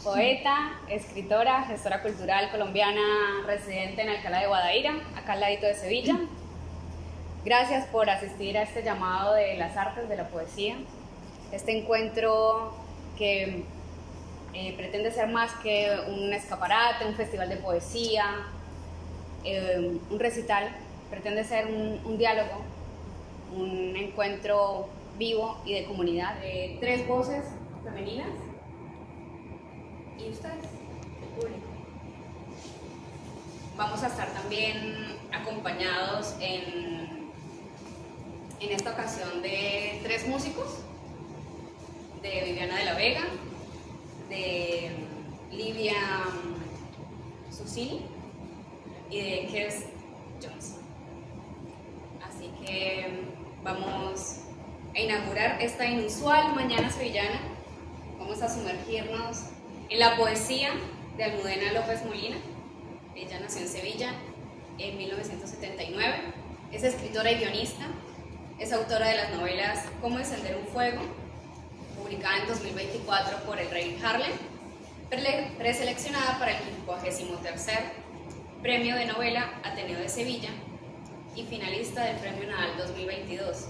poeta, escritora, gestora cultural colombiana, residente en Alcalá de Guadaíra, acá al ladito de Sevilla. Gracias por asistir a este llamado de las artes, de la poesía. Este encuentro que pretende ser más que un escaparate, un festival de poesía, un recital, pretende ser un diálogo, un encuentro vivo y de comunidad, de tres voces femeninas y ustedes, el público. Vamos a estar también acompañados en esta ocasión de tres músicos, de Viviana de la Vega, de Livia Susini y de Kers Johnson. Así que vamos a inaugurar esta inusual mañana sevillana. Vamos a sumergirnos en la poesía de Almudena López Molina. Ella nació en Sevilla en 1979. Es escritora y guionista. Es autora de las novelas Cómo encender un fuego, publicada en 2024 por El Rey Harlem, preseleccionada para el 53º Premio de Novela Ateneo de Sevilla y finalista del Premio Nadal 2022.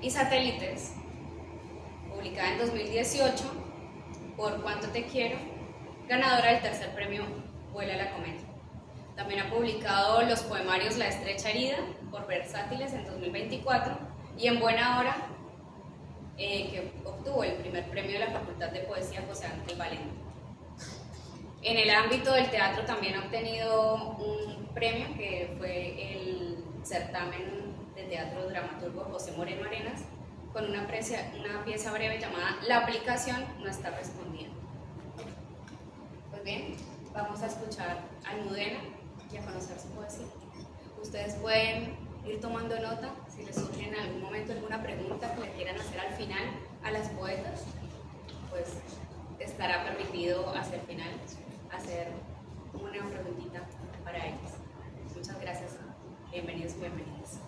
Y Satélites, publicada en 2018 por Cuánto te quiero, ganadora del tercer premio Vuela la Cometa. También ha publicado los poemarios La estrecha herida por Versátiles en 2024 y En buena hora, que obtuvo el primer premio de la Facultad de Poesía José Ángel Valente. En el ámbito del teatro también ha obtenido un premio que fue el certamen de teatro dramaturgo José Moreno Arenas con una pieza breve llamada La aplicación no está respondiendo. Pues bien, vamos a escuchar a Almudena y a conocer su poesía. Ustedes pueden ir tomando nota si les surge en algún momento alguna pregunta que le quieran hacer al final a las poetas, pues estará permitido hacia el final hacer una preguntita para ellas. Muchas gracias, bienvenidos y bienvenidas.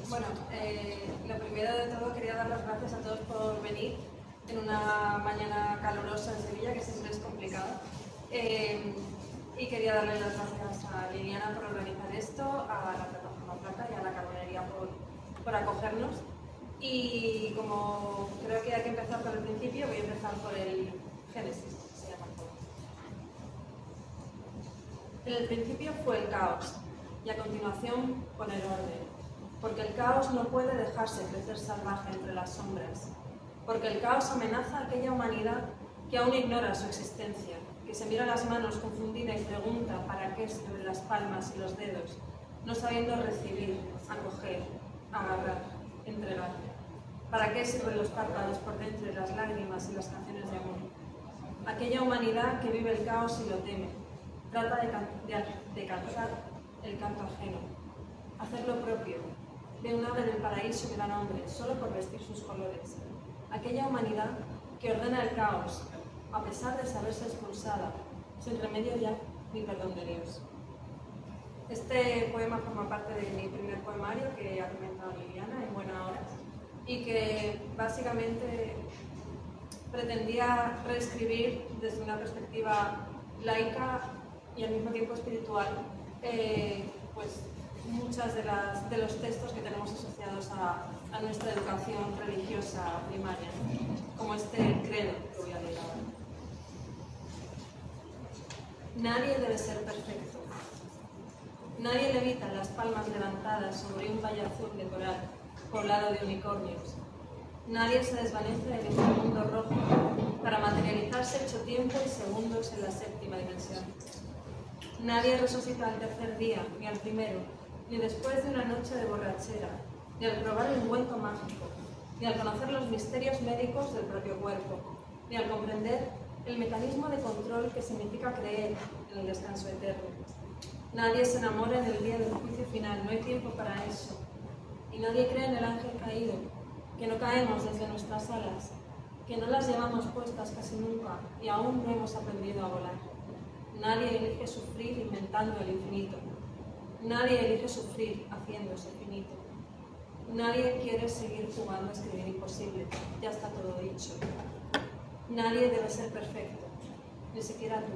Bueno, lo primero de todo quería dar las gracias a todos por venir en una mañana calurosa en Sevilla, que siempre es complicado. Y quería darle las gracias a Liliana por organizar esto, a la Plataforma Plata y a la Carbonería por acogernos. Y como creo que hay que empezar por el principio, voy a empezar por el Génesis, se llama el poema. En el principio fue el caos, y a continuación poner orden, porque el caos no puede dejarse crecer salvaje entre las sombras, porque el caos amenaza a aquella humanidad que aún ignora su existencia, que se mira las manos confundida y pregunta para qué sobre las palmas y los dedos, no sabiendo recibir, acoger, agarrar, entregar. ¿Para qué sirven los párpados por dentro y las lágrimas y las canciones de amor? Aquella humanidad que vive el caos y lo teme, trata de cantar el canto ajeno, hacer lo propio, de un ave del paraíso que da nombre solo por vestir sus colores. Aquella humanidad que ordena el caos, a pesar de saberse expulsada, sin remedio ya ni perdón de Dios. Este poema forma parte de mi primer poemario que ha comentado Liliana, En buena hora, y que básicamente pretendía reescribir desde una perspectiva laica y al mismo tiempo espiritual pues muchas de los textos que tenemos asociados a nuestra educación religiosa primaria, como este credo que voy a leer ahora. Nadie debe ser perfecto. Nadie levita las palmas levantadas sobre un valle azul de coral poblado de unicornios. Nadie se desvanece en un mundo rojo para materializarse hecho tiempo y segundos en la séptima dimensión. Nadie resucita al tercer día, ni al primero, ni después de una noche de borrachera, ni al probar el ungüento mágico, ni al conocer los misterios médicos del propio cuerpo, ni al comprender el mecanismo de control que significa creer en el descanso eterno. Nadie se enamora en el día del juicio final, no hay tiempo para eso. Y nadie cree en el ángel caído, que no caemos desde nuestras alas, que no las llevamos puestas casi nunca y aún no hemos aprendido a volar. Nadie elige sufrir inventando el infinito. Nadie elige sufrir haciéndose finito. Nadie quiere seguir jugando a escribir imposible, ya está todo dicho. Nadie debe ser perfecto, ni siquiera tú.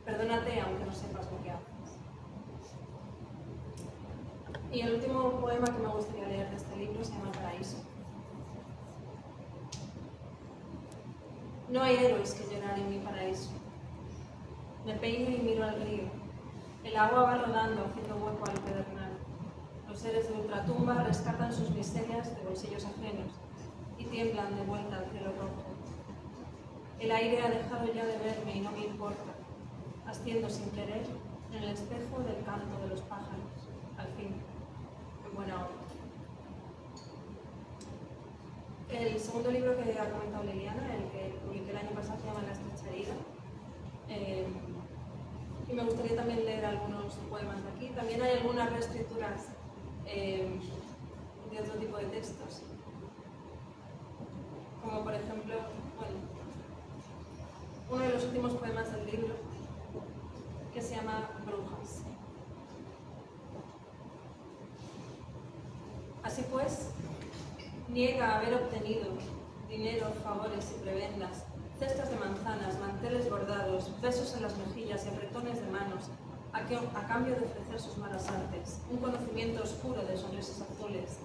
Perdónate aunque no sepas lo que haces. Y el último poema que me gustaría leer de este libro se llama Paraíso. No hay héroes que llorar en mi paraíso. Me peino y miro al río. El agua va rodando haciendo hueco al pedernal. Los seres de ultratumba rescatan sus miserias de bolsillos ajenos y tiemblan de vuelta al cielo rojo. El aire ha dejado ya de verme y no me importa, asciendo sin querer en el espejo del canto de los pájaros, al fin, en buena hora. El segundo libro que ha comentado Liliana, el que publiqué el año pasado, se llama La estrecha herida. Y me gustaría también leer algunos poemas de aquí. También hay algunas reescrituras de otro tipo de textos, como por ejemplo, uno de los últimos poemas del libro, que se llama Brujas. Así pues, niega haber obtenido dinero, favores y prebendas, cestas de manzanas, manteles bordados, besos en las mejillas y apretones de manos, a cambio de ofrecer sus malas artes, un conocimiento oscuro de sonrisas azules,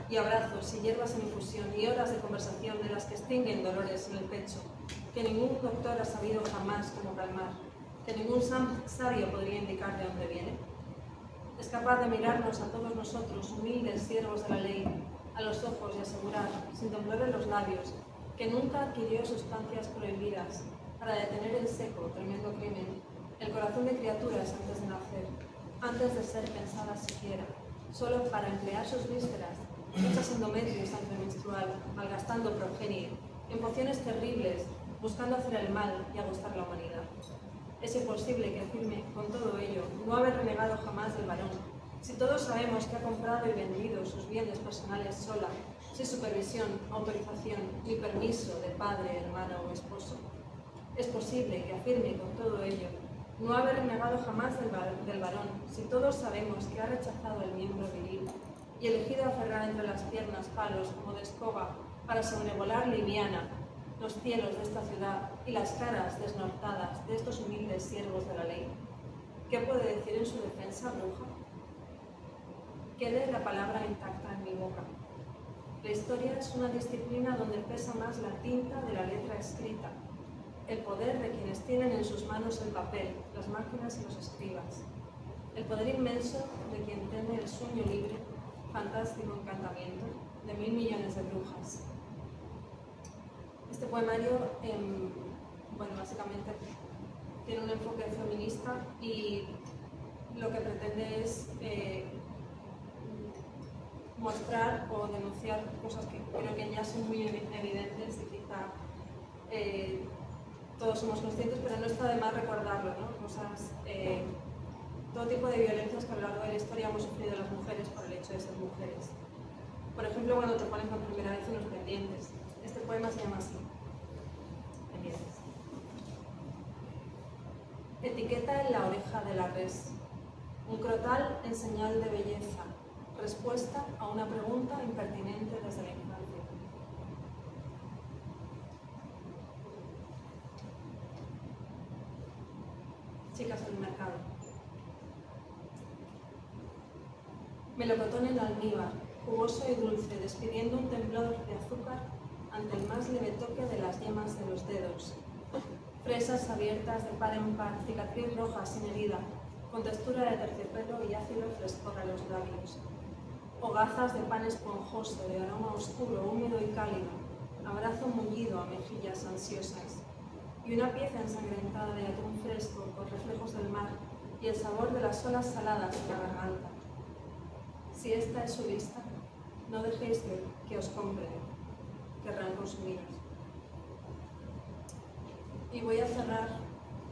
y abrazos y hierbas en infusión y horas de conversación de las que extinguen dolores en el pecho, que ningún doctor ha sabido jamás cómo calmar, que ningún sabio podría indicar de dónde viene. Es capaz de mirarnos a todos nosotros, humildes siervos de la ley, a los ojos y asegurar, sin temblor en los labios, que nunca adquirió sustancias prohibidas para detener en seco tremendo crimen, el corazón de criaturas antes de nacer, antes de ser pensadas siquiera, solo para emplear sus vísceras, hechas endometrio y sangre menstrual, malgastando progenie, en pociones terribles, buscando hacer el mal y agostar la humanidad. Es imposible que afirme, con todo ello, no haber renegado jamás del varón, si todos sabemos que ha comprado y vendido sus bienes personales sola, sin supervisión, autorización ni permiso de padre, hermano o esposo. Es posible que afirme con todo ello no haber renegado jamás del varón, si todos sabemos que ha rechazado el miembro viril y elegido aferrar entre las piernas palos como de escoba para sobrevolar liviana los cielos de esta ciudad y las caras desnortadas de estos humildes siervos de la ley. ¿Qué puede decir en su defensa, bruja? Quede la palabra intacta en mi boca. La historia es una disciplina donde pesa más la tinta de la letra escrita, el poder de quienes tienen en sus manos el papel, las máquinas y los escribas, el poder inmenso de quien tiene el sueño libre, fantástico encantamiento de 1.000 millones de brujas. Este poemario, básicamente tiene un enfoque feminista y lo que pretende es mostrar o denunciar cosas que creo que ya son muy evidentes y quizá todos somos conscientes, pero no está de más recordarlo, ¿no? Cosas, todo tipo de violencias que a lo largo de la historia hemos sufrido las mujeres por el hecho de ser mujeres. Por ejemplo, cuando te ponen por primera vez unos pendientes. Este poema se llama así, Pendientes. Etiqueta en la oreja de la res, un crotal en señal de belleza, respuesta a una pregunta impertinente desde la infancia. Chicas del mercado. Melocotón en almíbar, jugoso y dulce, despidiendo un temblor de azúcar ante el más leve toque de las yemas de los dedos. Fresas abiertas de par en par, cicatriz roja sin herida, con textura de terciopelo y ácido frescor a los labios. Hogazas de pan esponjoso, de aroma oscuro, húmedo y cálido, abrazo mullido a mejillas ansiosas, y una pieza ensangrentada de atún fresco con reflejos del mar y el sabor de las olas saladas en la garganta. Si esta es su lista, no dejéis que os compren, querrán consumiros. Y voy a cerrar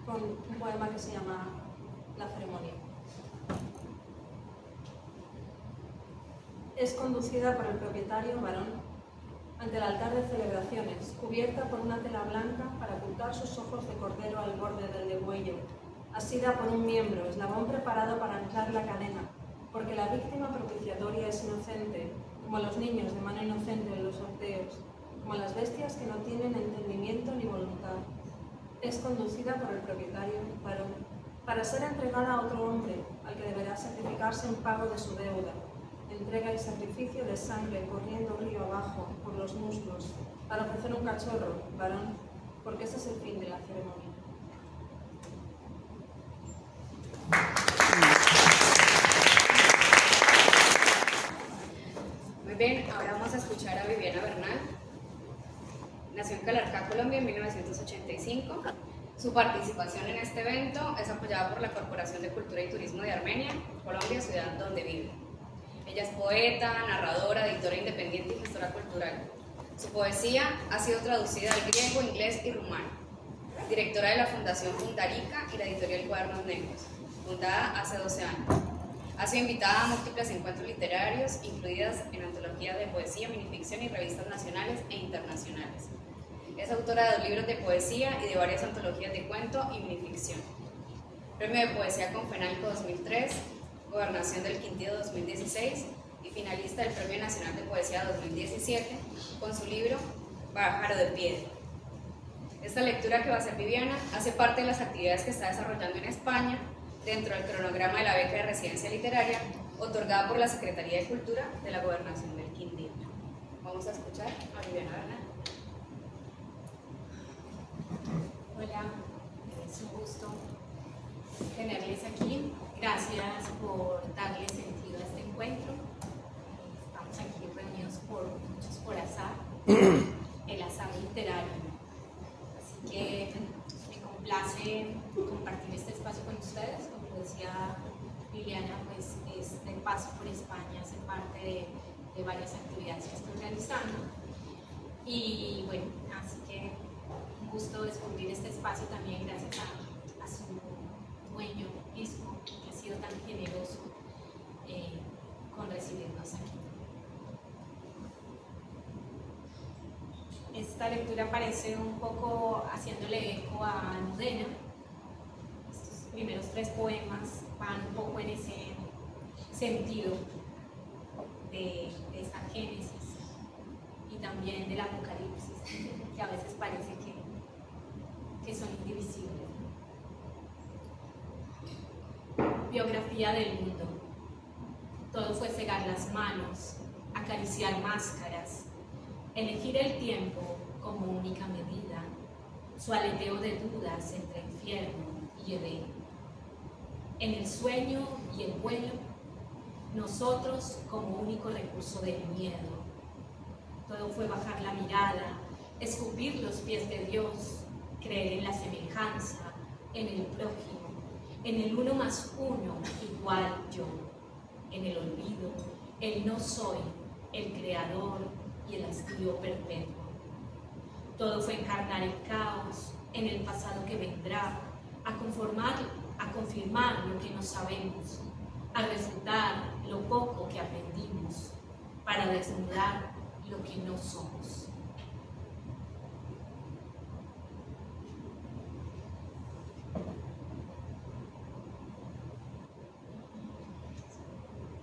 con un poema que se llama La ceremonia. Es conducida por el propietario, varón, ante el altar de celebraciones, cubierta por una tela blanca para ocultar sus ojos de cordero al borde del degüello, asida por un miembro, eslabón preparado para anclar la cadena, porque la víctima propiciatoria es inocente, como los niños de mano inocente en los sorteos, como las bestias que no tienen entendimiento ni voluntad. Es conducida por el propietario, varón, para ser entregada a otro hombre, al que deberá sacrificarse en pago de su deuda, entrega y sacrificio de sangre corriendo río abajo por los muslos, para ofrecer un cachorro, varón, porque ese es el fin de la ceremonia. Muy bien, ahora vamos a escuchar a Viviana Bernal. Nació en Calarcá, Colombia, en 1985. Su participación en este evento es apoyada por la Corporación de Cultura y Turismo de Armenia, Colombia, ciudad donde vive. Ella es poeta, narradora, editora independiente y gestora cultural. Su poesía ha sido traducida al griego, inglés y rumano. Directora de la Fundación Fundarica y la editorial Cuadernos Negros, fundada hace 12 años. Ha sido invitada a múltiples encuentros literarios, incluidas en antologías de poesía, minificción y revistas nacionales e internacionales. Es autora de 2 libros de poesía y de varias antologías de cuento y minificción. Premio de Poesía Confenalco 2003, Gobernación del Quindío 2016 y finalista del Premio Nacional de Poesía 2017 con su libro Pájaro de Piedra. Esta lectura que va a hacer Viviana hace parte de las actividades que está desarrollando en España dentro del cronograma de la beca de residencia literaria otorgada por la Secretaría de Cultura de la Gobernación del Quindío. Vamos a escuchar a Viviana Bernal. Hola, es un gusto tenerles aquí. Gracias por darle sentido a este encuentro. Estamos aquí reunidos por muchos por azar, el azar literario. Así que me complace compartir este espacio con ustedes. Como decía Liliana, pues es de paso por España, hace parte de varias actividades que estoy realizando. Y bueno, así que un gusto descubrir este espacio también gracias a su dueño, Isco, que ha sido tan generoso con recibirnos aquí. Esta lectura parece un poco haciéndole eco a Almudena. Estos primeros 3 poemas van un poco en ese sentido de esa génesis y también del apocalipsis, que a veces parece que son indivisibles. Biografía del mundo. Todo fue cegar las manos, acariciar máscaras, elegir el tiempo como única medida, su aleteo de dudas entre infierno y Edén. En el sueño y el vuelo, nosotros como único recurso del miedo. Todo fue bajar la mirada, escupir los pies de Dios, creer en la semejanza, en el prójimo, en el 1 más 1 igual yo, en el olvido, el no soy, el creador y el hastío perpetuo. Todo fue encarnar el caos en el pasado que vendrá, a confirmar lo que no sabemos, a refutar lo poco que aprendimos, para desnudar lo que no somos.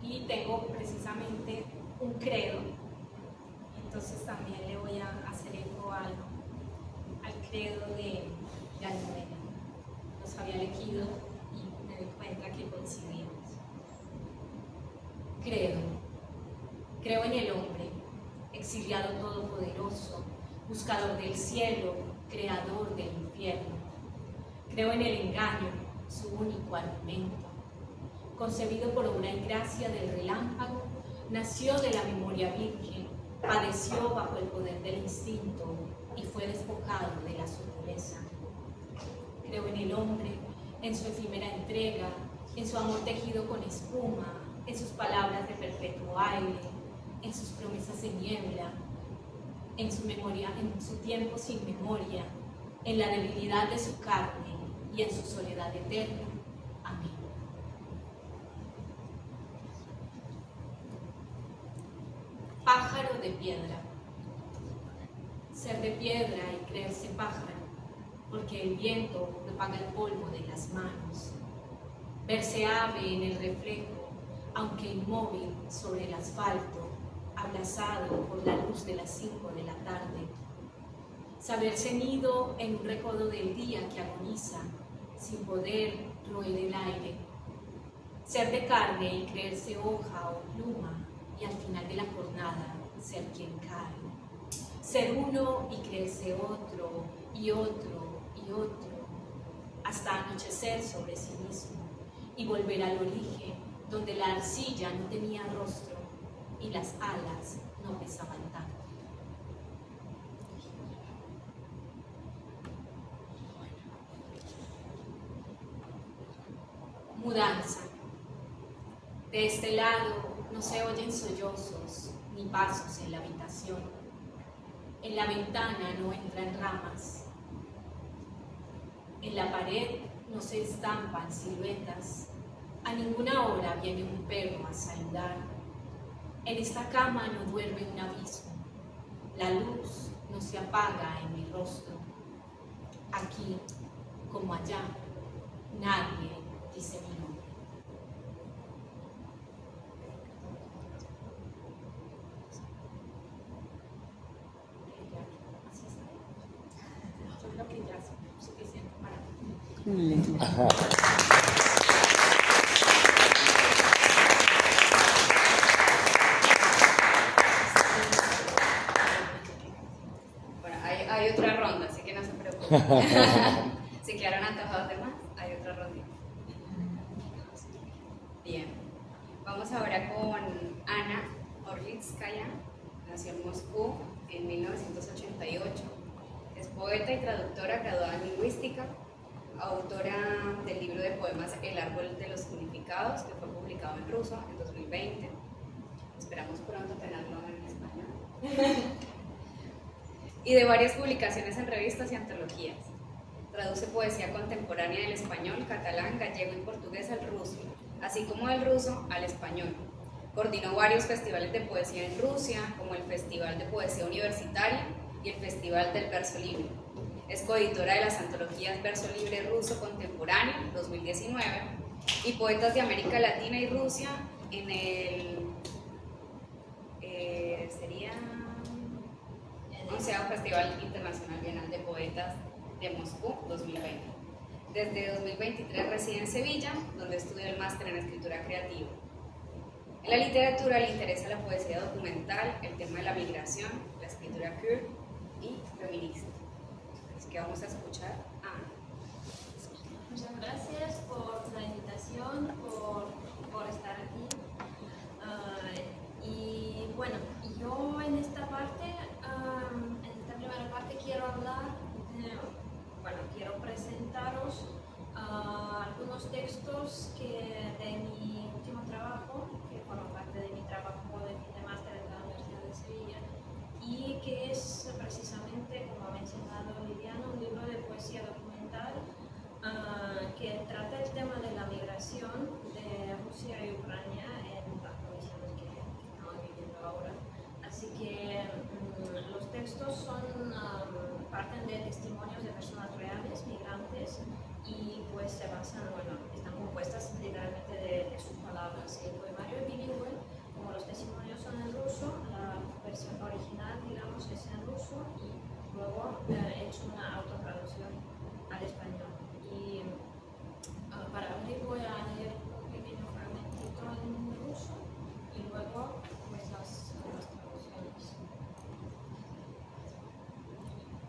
Y tengo precisamente un credo, entonces también le voy a hacer eco al credo de Almudena. Los había elegido y me di cuenta que coincidimos. Creo en el hombre, exiliado todopoderoso, buscador del cielo, creador del infierno. Creo en el engaño, su único argumento. Concebido por obra y gracia del relámpago, nació de la memoria virgen, padeció bajo el poder del instinto y fue despojado de la sutileza. Creo en el hombre, en su efímera entrega, en su amor tejido con espuma, en sus palabras de perpetuo aire, en sus promesas de niebla, en su memoria, en su tiempo sin memoria, en la debilidad de su carne y en su soledad eterna. Amén. Pájaro de piedra. Ser de piedra y creerse pájaro, porque el viento propaga el polvo de las manos. Verse ave en el reflejo, aunque inmóvil sobre el asfalto, abrazado por la luz de las 5 de la tarde. Saberse nido en un recodo del día que agoniza, sin poder roer el aire. Ser de carne y creerse hoja o pluma, y al final de la jornada ser quien cae. Ser uno y creerse otro, y otro, y otro, hasta anochecer sobre sí mismo, y volver al origen, donde la arcilla no tenía rostro, y las alas no pesaban tanto. Mudanza. De este lado no se oyen sollozos ni pasos en la habitación. En la ventana no entran ramas. En la pared no se estampan siluetas. A ninguna hora viene un perro a saludar. En esta cama no duerme un abismo. La luz no se apaga en mi rostro. Aquí, como allá, nadie dice mi nombre. Yo creo que ya es suficiente para Bueno, hay otra ronda, así que no se preocupen. Si quedaron antojados de más, hay otra ronda. Bien, vamos ahora con Ana Orlitskaya. Nació en Moscú en 1988. Es poeta y traductora graduada en lingüística, autora del libro de poemas El árbol de los unificados, que fue publicado en ruso en 2020. Esperamos pronto tenerlo en español. Y de varias publicaciones en revistas y antologías. Traduce poesía contemporánea del español, catalán, gallego y portugués al ruso, así como del ruso al español. Coordinó varios festivales de poesía en Rusia, como el Festival de Poesía Universitaria y el Festival del Verso Libre. Es coeditora de las antologías Verso Libre Ruso Contemporáneo 2019 y Poetas de América Latina y Rusia en el sería 11º Festival Internacional Bienal de Poetas de Moscú 2020. Desde 2023 reside en Sevilla, donde estudia el máster en escritura creativa. En la literatura le interesa la poesía documental, el tema de la migración, la escritura queer y feminista. Así que vamos a escuchar a Ana. Muchas gracias por la invitación, por estar aquí. Y bueno, yo en esta parte, en esta primera parte quiero hablar, quiero presentaros algunos textos de mi último trabajo, que forman parte de mi trabajo de fin de máster en la Universidad de Sevilla, y que es precisamente, como ha mencionado Liliana, un libro de poesía documental que trata el tema de la migración de Rusia y Ucrania en las condiciones que estamos viviendo ahora. Así que los textos parten de testimonios de personas reales, migrantes, y pues se basan, están compuestas literalmente de sus palabras. El poemario es bilingüe, como los testimonios son en ruso, la versión original, digamos, es en ruso, y luego he hecho una autotraducción al español. Y para abrir voy a leer un pequeño fragmentito en ruso y luego pues las traducciones.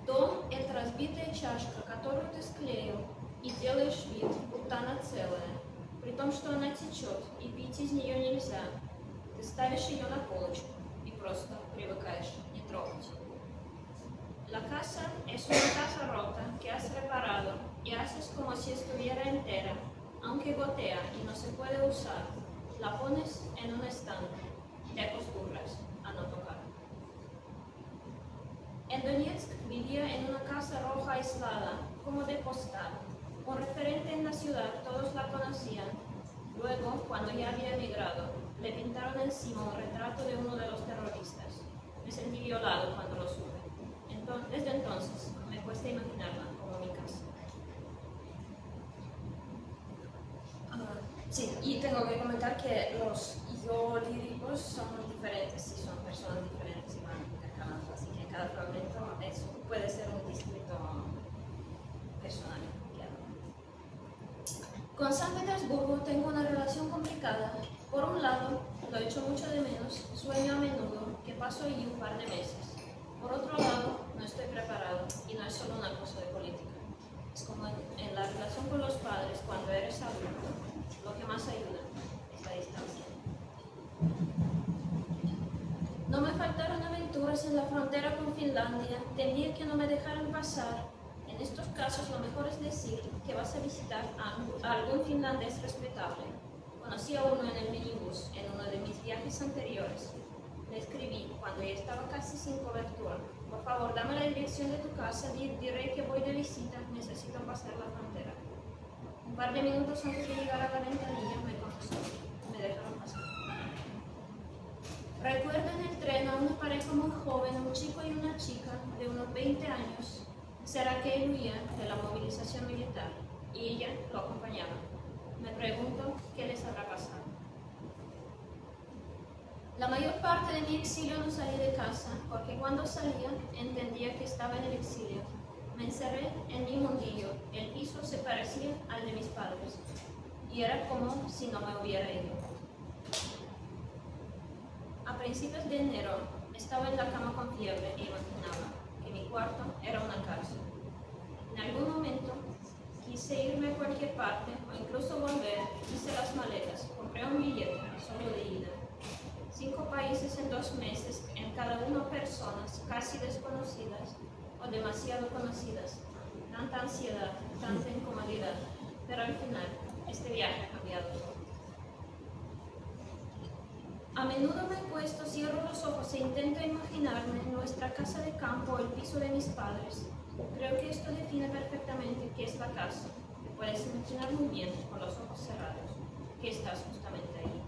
Дом – это разбитая чашка, которую ты склеил и делаешь вид, будто она целая, при том, что она течет и пить из нее нельзя. Ты ставишь ее на полочку и просто привыкаешь не трогать. La casa es una taza rota que has reparado y haces como si estuviera entera, aunque gotea y no se puede usar. La pones en un estante, te acostumbras a no tocar. En Donetsk vivía en una casa roja aislada, como de postal. Un referente en la ciudad, todos la conocían. Luego, cuando ya había emigrado, le pintaron encima un retrato de uno de los terroristas. Me sentí violado cuando lo supe. Desde entonces, me cuesta imaginarla como mi casa. Sí, y tengo que comentar que los yo líricos son diferentes y son personas diferentes y van intercalando, así que cada fragmento puede ser un distrito personal. Con San Petersburgo tengo una relación complicada. Por un lado, lo echo mucho de menos, sueño a menudo que paso allí un par de meses. Por otro lado, no estoy preparado y no es solo una cosa de política. Es como en la relación con los padres cuando eres adulto, lo que más ayuda es la distancia. No me faltaron aventuras en la frontera con Finlandia, temía que no me dejaran pasar. En estos casos lo mejor es decir que vas a visitar a algún finlandés respetable. Conocí a uno en el minibús en uno de mis viajes anteriores. Le escribí cuando ya estaba casi sin cobertura. Por favor, dame la dirección de tu casa, diré que voy de visita, necesito pasar la frontera. Un par de minutos antes de llegar a la ventanilla me contestó, me dejaron pasar. Recuerdo en el tren a una pareja muy joven, un chico y una chica de unos 20 años. Será que él huía de la movilización militar y ella lo acompañaba. Me pregunto qué les habrá pasado. La mayor parte de mi exilio no salí de casa, porque cuando salía entendía que estaba en el exilio. Me encerré en mi mundillo, el piso se parecía al de mis padres, y era como si no me hubiera ido. A principios de enero estaba en la cama con fiebre e imaginaba que mi cuarto era una cárcel. En algún momento quise irme a cualquier parte o incluso volver, hice las maletas, compré un billete solo de ida. 5 países en 2 meses, en cada uno personas casi desconocidas o demasiado conocidas. Tanta ansiedad, tanta incomodidad, pero al final este viaje ha cambiado todo. A menudo me acuesto, cierro los ojos e intento imaginarme nuestra casa de campo o el piso de mis padres. Creo que esto define perfectamente qué es la casa. Te puedes imaginar muy bien, con los ojos cerrados, que estás justamente ahí.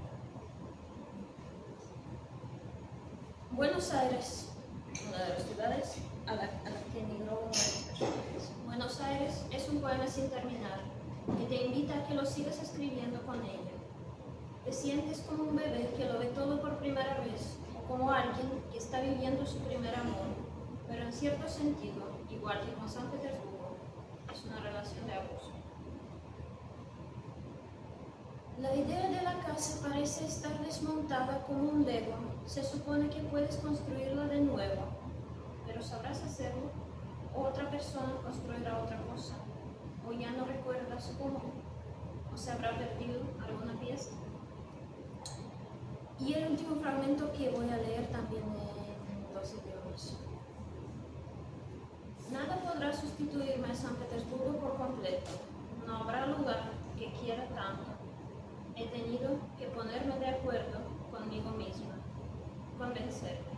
Buenos Aires, una de las ciudades a la que emigró una de mis personajes. Buenos Aires es un poema sin terminar, que te invita a que lo sigas escribiendo con ella. Te sientes como un bebé que lo ve todo por primera vez, o como alguien que está viviendo su primer amor, pero en cierto sentido, igual que con San Petersburgo, es una relación de abuso. La idea de la casa parece estar desmontada como un Lego. Se supone que puedes construirla de nuevo, pero ¿sabrás hacerlo? ¿O otra persona construirá otra cosa? ¿O ya no recuerdas cómo? ¿O se habrá perdido alguna pieza? Y el último fragmento que voy a leer también en 2 idiomas. Nada podrá sustituirme a San Petersburgo por completo. No habrá lugar que quiera tanto. He tenido que ponerme de acuerdo conmigo misma, convencerme.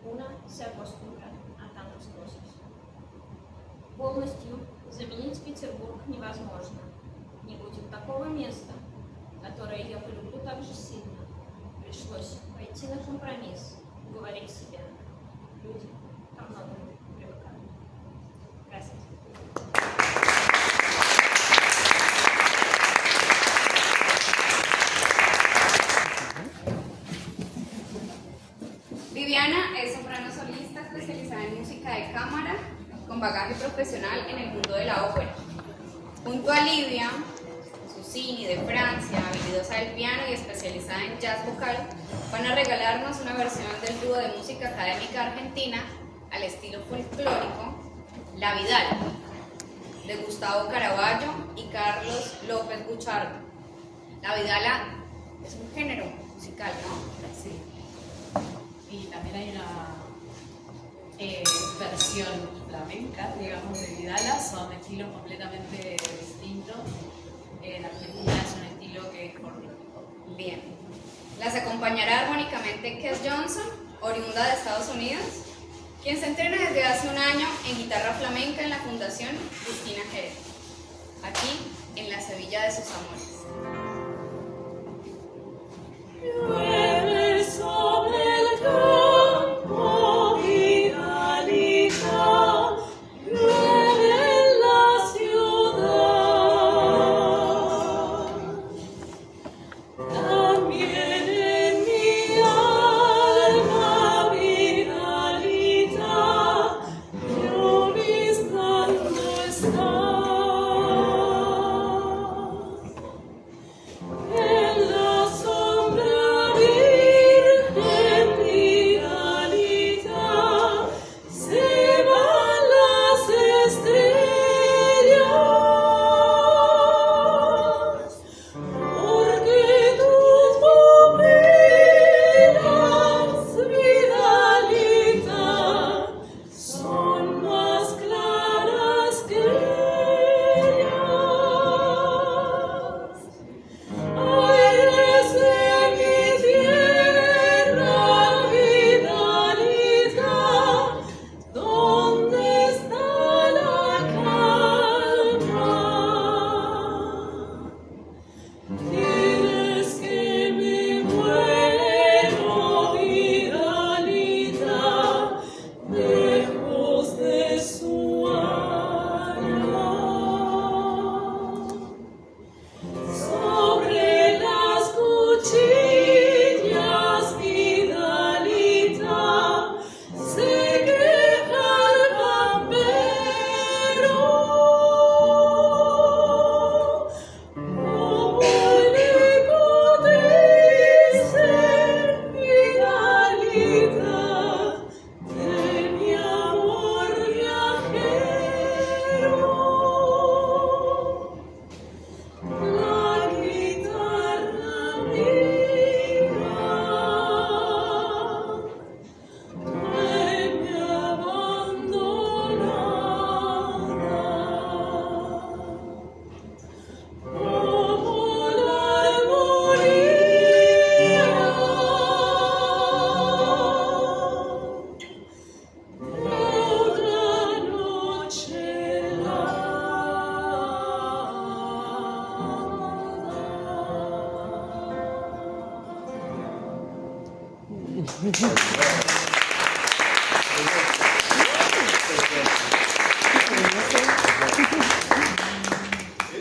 Una se acostumbra a tantas cosas. Полностью заменить Петербург невозможно. Не будет такого места, которое я полюблю так же сильно. Пришлось пойти на компромисс, говорить себе. Люди ко многому привыкают. Gracias. Viviana es soprano solista especializada en música de cámara con bagaje profesional en el mundo de la ópera. Junto a Livia, Susini de Francia, habilidosa del piano y especializada en jazz vocal, van a regalarnos una versión del dúo de música académica argentina al estilo folclórico, La Vidal, de Gustavo Caraballo y Carlos López Buchardo. La Vidala es un género musical, ¿no? Sí. Y también hay una versión flamenca, digamos, de Vidala. Son estilos completamente distintos. En Argentina es un estilo que es folclórico. Bien. Las acompañará armónicamente Kes Johnson, oriunda de Estados Unidos, quien se entrena desde hace un año en guitarra flamenca en la Fundación Cristina Jerez, aquí en la Sevilla de sus amores. Llueve sobre el campo, Vidalita, llueve en la ciudad.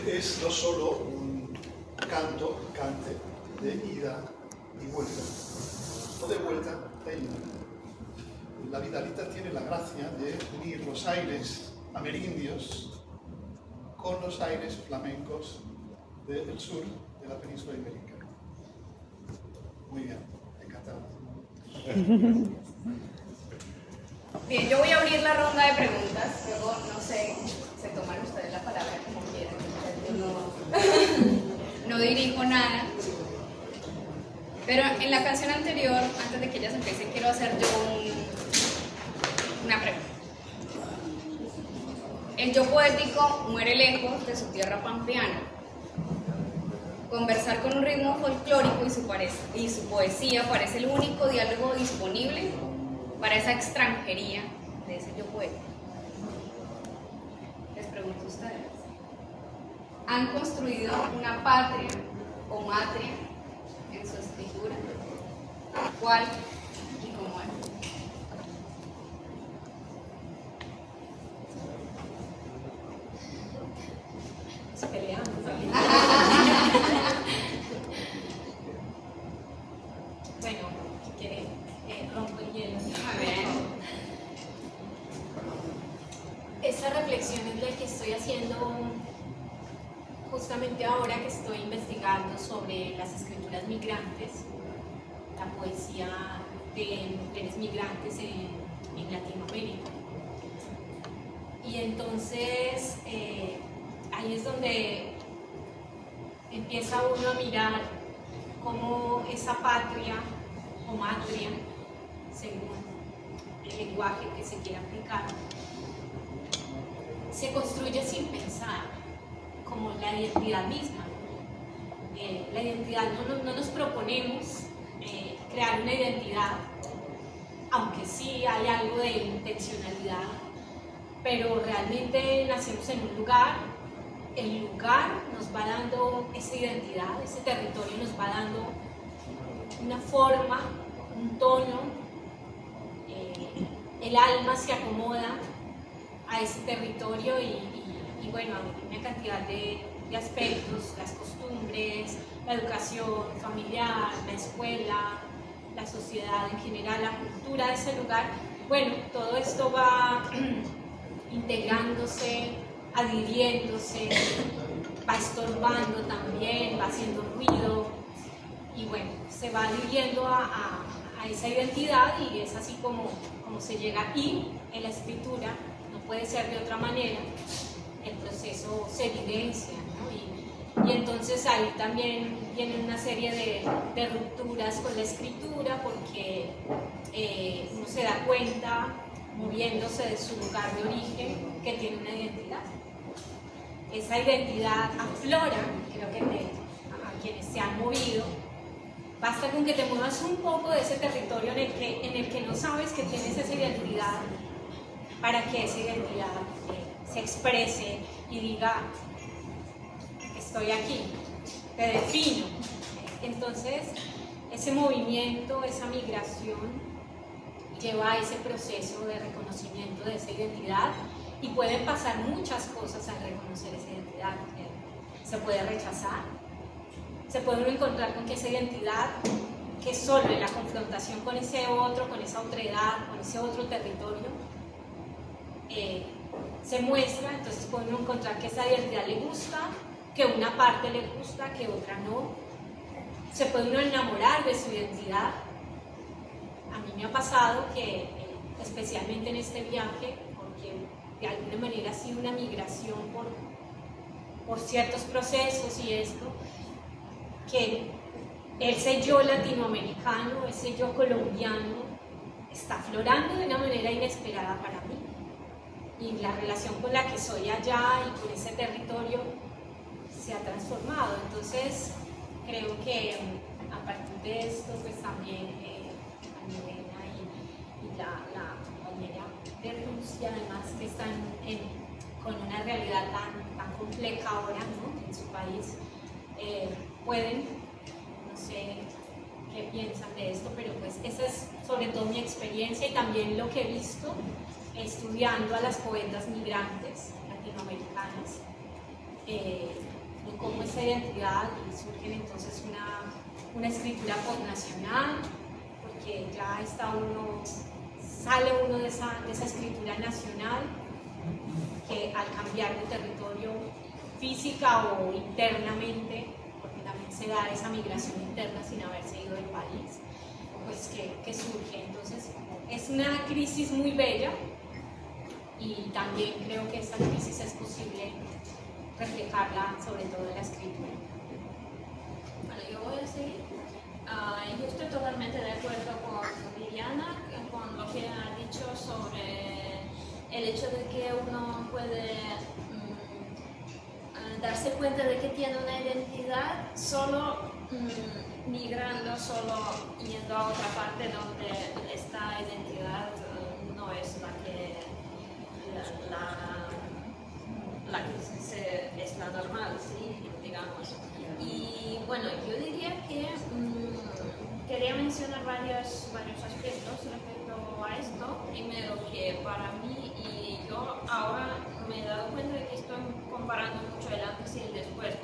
Es no solo un cante de ida y vuelta, o de vuelta e ida. La Vidalita tiene la gracia de unir los aires amerindios con los aires flamencos del sur de la península ibérica. Muy bien, encantado. Bien, yo voy a abrir la ronda de preguntas, luego, no sé, se toman ustedes la palabra como quieran. Yo no dirijo nada. Pero en la canción anterior, antes de que ellas empiecen, quiero hacer yo una pregunta. El yo poético muere lejos de su tierra pampeana. Conversar con un ritmo folclórico y su poesía parece el único diálogo disponible para esa extranjería de ese yo poético. Les pregunto a ustedes, ¿han construido una patria o matria en su escritura? ¿Cuál y cómo es? Nos peleamos. Bueno, si quieres, rompo el hielo. A ver. Esa reflexión es la que estoy haciendo justamente ahora que estoy investigando sobre las escrituras migrantes, la poesía de mujeres migrantes en Latinoamérica. Y entonces ahí es donde empieza uno a mirar cómo esa patria o matria, según el lenguaje que se quiera aplicar, se construye sin pensar, como la identidad misma. La identidad, no nos proponemos crear una identidad, aunque sí hay algo de intencionalidad, pero realmente nacemos en un lugar, el lugar nos va dando esa identidad, ese territorio nos va dando una forma, un tono, el alma se acomoda a ese territorio y bueno, hay una cantidad de aspectos, las costumbres, la educación familiar, la escuela, la sociedad en general, la cultura de ese lugar. Bueno, todo esto va integrándose, adhiriéndose, va estorbando también, va haciendo ruido y bueno, se va adhiriendo a esa identidad y es así como se llega. Y en la escritura no puede ser de otra manera, el proceso se evidencia, ¿no? Y entonces ahí también vienen una serie de rupturas con la escritura porque uno se da cuenta, moviéndose de su lugar de origen, que tiene una identidad. Esa identidad aflora, creo que a quienes se han movido, basta con que te muevas un poco de ese territorio en el que no sabes que tienes esa identidad para que esa identidad se exprese y diga, estoy aquí, te defino. Entonces, ese movimiento, esa migración lleva a ese proceso de reconocimiento de esa identidad y pueden pasar muchas cosas al reconocer esa identidad. Se puede rechazar, se puede uno encontrar con que esa identidad, que solo en la confrontación con ese otro, con esa otredad, con ese otro territorio, se muestra, entonces puede uno encontrar que esa identidad le gusta, que una parte le gusta, que otra no. Se puede uno enamorar de su identidad. A mí me ha pasado que, especialmente en este viaje, porque de alguna manera ha sido una migración por ciertos procesos y esto, que ese yo latinoamericano, ese yo colombiano, está aflorando de una manera inesperada para mí. Y la relación con la que soy allá y con ese territorio se ha transformado. Entonces, creo que a partir de esto, pues también Almudena y la compañera de Rusia, además que están con una realidad tan compleja ahora, ¿no? En su país, pueden, no sé, qué piensan de esto, pero pues esa es sobre todo mi experiencia y también lo que he visto estudiando a las poetas migrantes latinoamericanas, de cómo esa identidad y surge entonces una escritura postnacional, porque ya sale uno de esa escritura nacional que al cambiar de territorio física o internamente, porque también se da esa migración interna sin haberse ido del país, pues que surge. Entonces es una crisis muy bella y también creo que esta crisis es posible reflejarla sobre todo en la escritura. Bueno, yo voy a seguir. Yo estoy totalmente de acuerdo con Viviana, con lo que ha dicho sobre el hecho de que uno puede darse cuenta de que tiene una identidad solo migrando, solo yendo a otra parte donde esta identidad no es la que es la normal, ¿sí? Digamos. Y bueno, yo diría que quería mencionar varios aspectos respecto a esto. Primero, que para mí, y yo ahora me he dado cuenta de que estoy comparando mucho el antes y el después,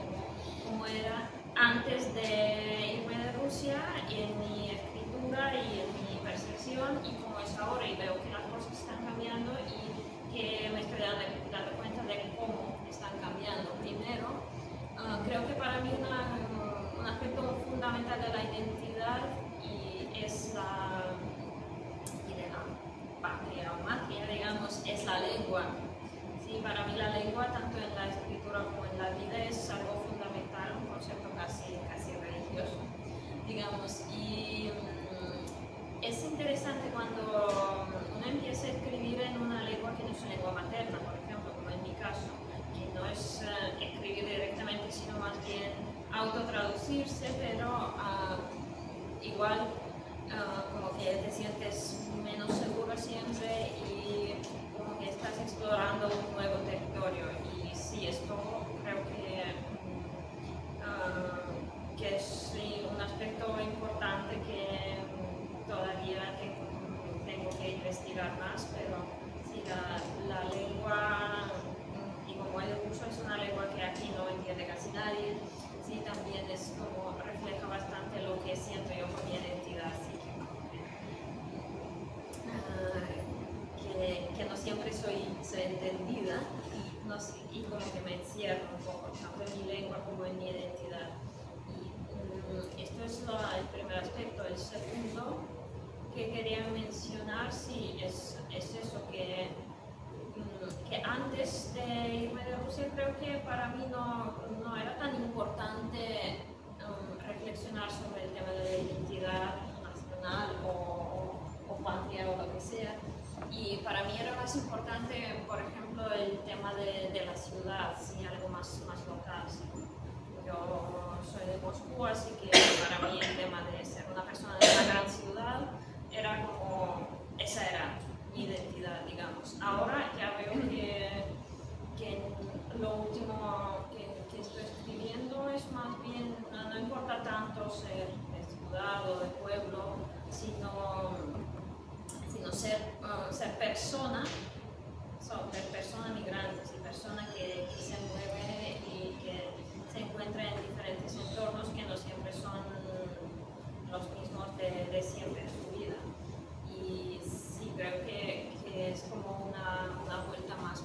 como era antes de irme de Rusia, en mi escritura y en mi percepción, y como es ahora, y veo que las cosas están cambiando y que me estoy dando cuenta de cómo están cambiando. Primero, creo que para mí un aspecto fundamental de la identidad y de la patria o matria, digamos, es la lengua. Sí, para mí la lengua, tanto en la escritura como en la vida, es algo fundamental, un concepto casi religioso, digamos. Y es interesante cuando uno empieza a escribir en una lengua que no es su lengua materna, por ejemplo, como en mi caso, que no es escribir directamente, sino más bien autotraducirse, pero igual como que te sientes menos seguro siempre y como que estás explorando un nuevo territorio. Y sí, esto creo que es un aspecto importante que todavía tengo que investigar más, pero sí, la lengua, y como el ruso es una lengua que aquí no entiende casi nadie, sí, también es como refleja bastante lo que siento yo por mi identidad, así que no siempre soy entendida y como que me encierro un poco, tanto en mi lengua como en mi identidad. Y esto es el primer aspecto. El segundo que quería mencionar, sí, es eso, que antes de irme de Rusia creo que para mí no era tan importante reflexionar sobre el tema de la identidad nacional o patria o lo que sea. Y para mí era más importante, por ejemplo, el tema de la ciudad, sí, algo más local. Sí. Yo soy de Moscú, así que para mí el tema de ser una persona de una gran ciudad era como, esa era mi identidad, digamos. Ahora ya veo que lo último que estoy escribiendo es más bien, no importa tanto ser de ciudad o de pueblo, sino ser persona, ser persona migrantes y persona que se mueve y que se encuentra en diferentes entornos que no siempre son los mismos de siempre en su vida. Y sí, creo que es como una vuelta más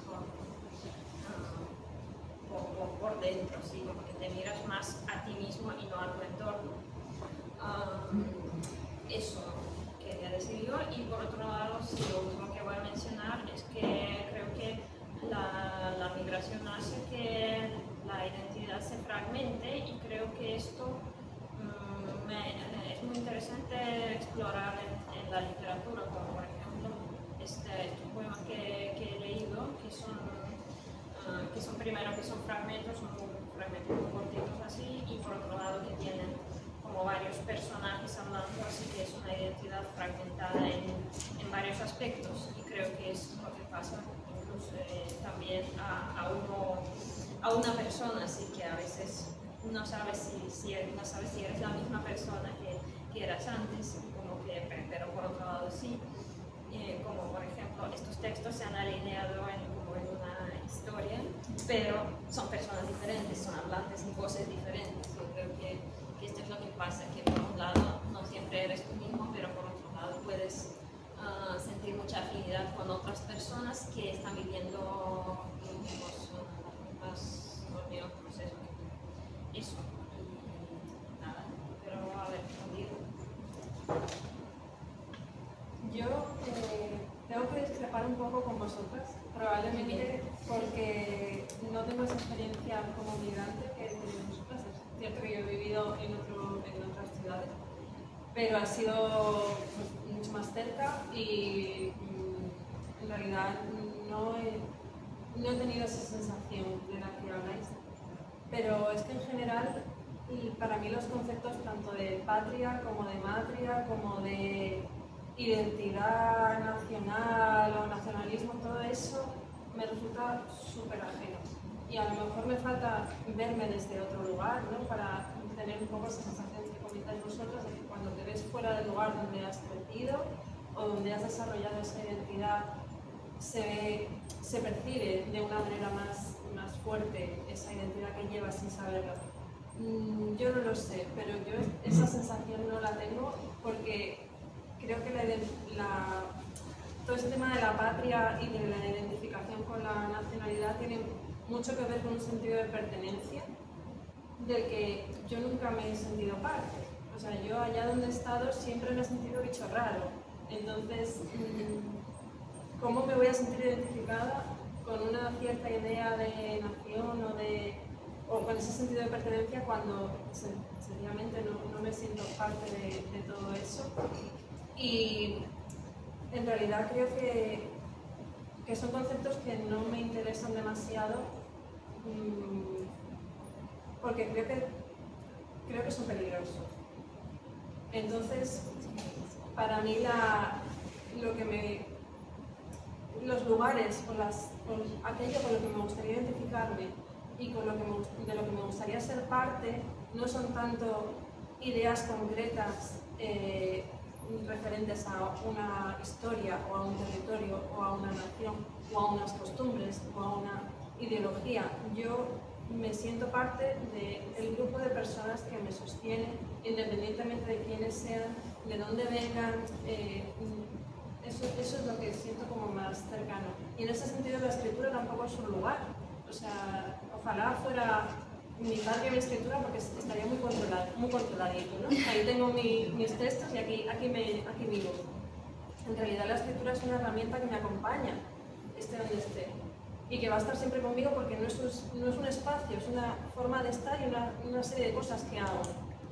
por dentro, ¿sí? Como que te miras más a ti mismo y no a tu entorno. Eso quería decir yo. Y por otro lado, sí, lo último que voy a mencionar es que creo que la migración hace que la identidad se fragmente, y creo que esto es muy interesante explorar en la literatura, como por ejemplo estos poemas que he leído, que son primero que son fragmentos muy cortitos así, y por otro lado que tienen como varios personajes hablando, así que es una identidad fragmentada en varios aspectos, y creo que es lo que pasa incluso también a una persona, así que a veces no sabes si eres la misma persona que eras antes, como que, pero por otro lado sí. Como por ejemplo, estos textos se han alineado como en una historia, pero son personas diferentes, son hablantes en voces diferentes. Yo creo que esto es lo que pasa, que por un lado no siempre eres tú mismo, pero por otro lado puedes sentir mucha afinidad con otras personas que están viviendo los mismos procesos que tú. Eso. Y nada, pero a ver, contigo. Yo tengo que discrepar un poco con vosotras, probablemente porque no tengo esa experiencia como migrante que tenéis vosotras. Es cierto que yo he vivido en otras ciudades, pero ha sido pues, mucho más cerca y en realidad no he tenido esa sensación de la que habláis. Pero es que en general, y para mí los conceptos tanto de patria como de matria, como de identidad nacional o nacionalismo, todo eso me resulta súper ajeno. Y a lo mejor me falta verme desde otro lugar, ¿no? Para tener un poco esa sensación que comentáis vosotros de que cuando te ves fuera del lugar donde has crecido o donde has desarrollado esa identidad, se percibe de una manera más fuerte esa identidad que llevas sin saberlo. Yo no lo sé, pero yo esa sensación no la tengo porque creo que todo ese tema de la patria y de la identificación con la nacionalidad tiene mucho que ver con un sentido de pertenencia del que yo nunca me he sentido parte. O sea, yo allá donde he estado siempre me he sentido bicho raro. Entonces, ¿cómo me voy a sentir identificada con una cierta idea de nación o con ese sentido de pertenencia cuando sencillamente no me siento parte de todo eso? Y en realidad creo que son conceptos que no me interesan demasiado porque creo que son peligrosos. Entonces, para mí los lugares o aquello con lo que me gustaría identificarme y de lo que me gustaría ser parte no son tanto ideas concretas referentes a una historia o a un territorio o a una nación o a unas costumbres o a una ideología. Yo me siento parte del grupo de personas que me sostiene, independientemente de quiénes sean, de dónde vengan. Eso es lo que siento como más cercano. Y en ese sentido la escritura tampoco es un lugar. O sea, ojalá fuera mi patria, mi escritura, porque estaría muy controladito, ¿no? Ahí tengo mis textos y aquí vivo. En realidad la escritura es una herramienta que me acompaña, esté donde esté, y que va a estar siempre conmigo porque no es un espacio, es una forma de estar y una serie de cosas que hago.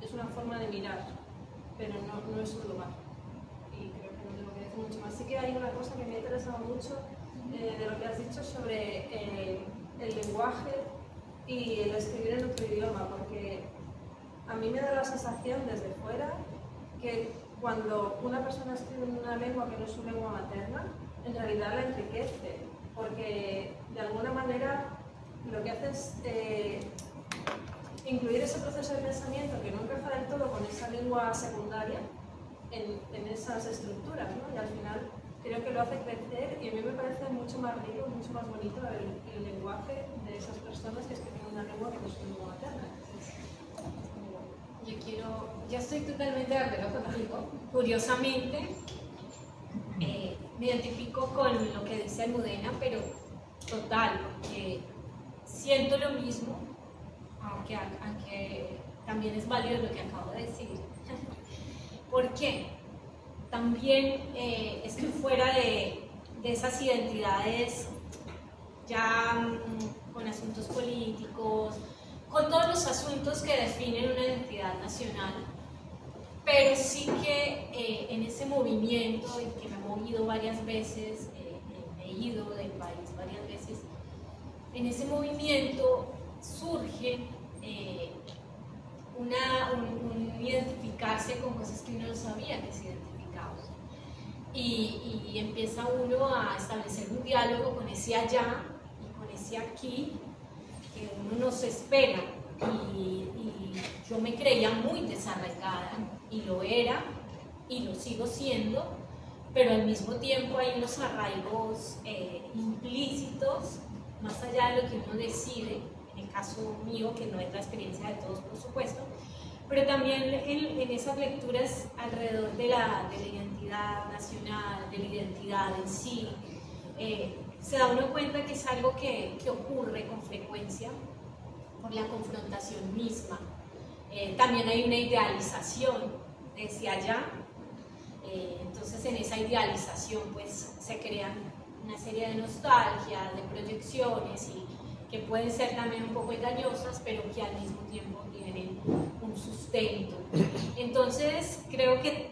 Es una forma de mirar, pero no es un lugar. Y creo que no tengo que decir mucho más. Sí que hay una cosa que me ha interesado mucho de lo que has dicho sobre el lenguaje y el escribir en otro idioma, porque a mí me da la sensación desde fuera que cuando una persona escribe en una lengua que no es su lengua materna, en realidad la enriquece, porque de alguna manera lo que hace es incluir ese proceso de pensamiento que no encaja del todo con esa lengua secundaria en esas estructuras, ¿no? Y al final creo que lo hace crecer y a mí me parece mucho más rico, mucho más bonito el lenguaje de esas personas que escriben una lengua que no es su lengua materna. Yo estoy totalmente de acuerdo contigo. Curiosamente, me identifico con lo que dice Almudena, pero total, porque siento lo mismo, aunque también es válido lo que acabo de decir. ¿Por qué? También estoy fuera de esas identidades ya con asuntos políticos, con todos los asuntos que definen una identidad nacional, pero sí que en ese movimiento, y que me he movido varias veces, he ido del país varias veces, en ese movimiento surge un identificarse con cosas que uno no sabía que se identificaba. Y empieza uno a establecer un diálogo con ese allá y con ese aquí que uno no se espera. Y yo me creía muy desarraigada y lo era y lo sigo siendo, pero al mismo tiempo hay unos arraigos implícitos, más allá de lo que uno decide, en el caso mío, que no es la experiencia de todos, por supuesto, pero también en esas lecturas alrededor de la identidad nacional, de la identidad en sí, se da uno cuenta que es algo que ocurre con frecuencia por la confrontación misma. También hay una idealización desde allá, entonces en esa idealización pues se crean una serie de nostalgias, de proyecciones y que pueden ser también un poco engañosas, pero que al mismo tiempo tienen un sustento. Entonces creo que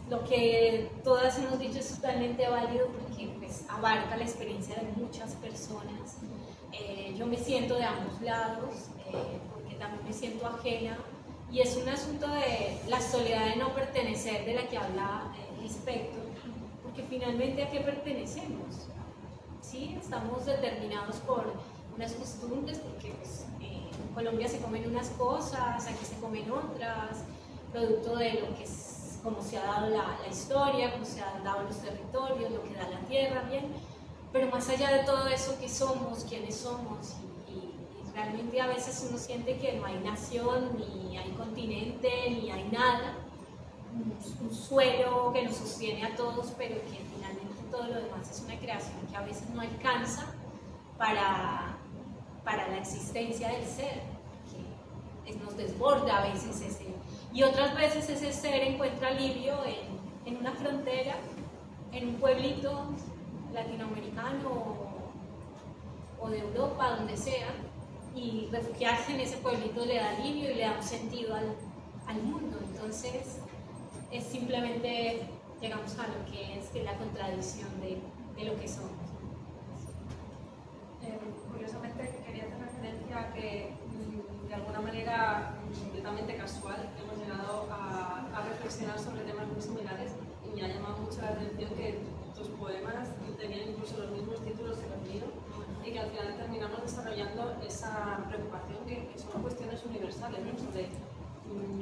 lo que todas hemos dicho es totalmente válido porque pues, abarca la experiencia de muchas personas. Yo me siento de ambos lados, porque también me siento ajena, y es un asunto de la soledad de no pertenecer de la que habla Lispector, porque finalmente ¿a qué pertenecemos? ¿Sí? Estamos determinados por unas costumbres, porque pues, en Colombia se comen unas cosas, aquí se comen otras, producto de lo que es, como se ha dado la historia, cómo se han dado los territorios, lo que da la tierra, bien, pero más allá de todo eso, ¿qué somos? ¿Quiénes somos? Y realmente a veces uno siente que no hay nación, ni hay continente, ni hay nada, un suelo que nos sostiene a todos, pero que finalmente todo lo demás es una creación que a veces no alcanza para la existencia del ser, que nos desborda a veces ese, y otras veces ese ser encuentra alivio en una frontera, en un pueblito latinoamericano o de Europa, donde sea, y refugiarse en ese pueblito le da alivio y le da un sentido al mundo. Entonces es simplemente, llegamos a lo que es la contradicción de lo que somos. Curiosamente quería hacer referencia a que de alguna manera completamente casual hemos llegado a reflexionar sobre temas muy similares y me ha llamado mucho la atención que tus poemas tenían incluso los mismos títulos que los míos y que al final terminamos desarrollando esa preocupación que son cuestiones universales, ¿no? Sobre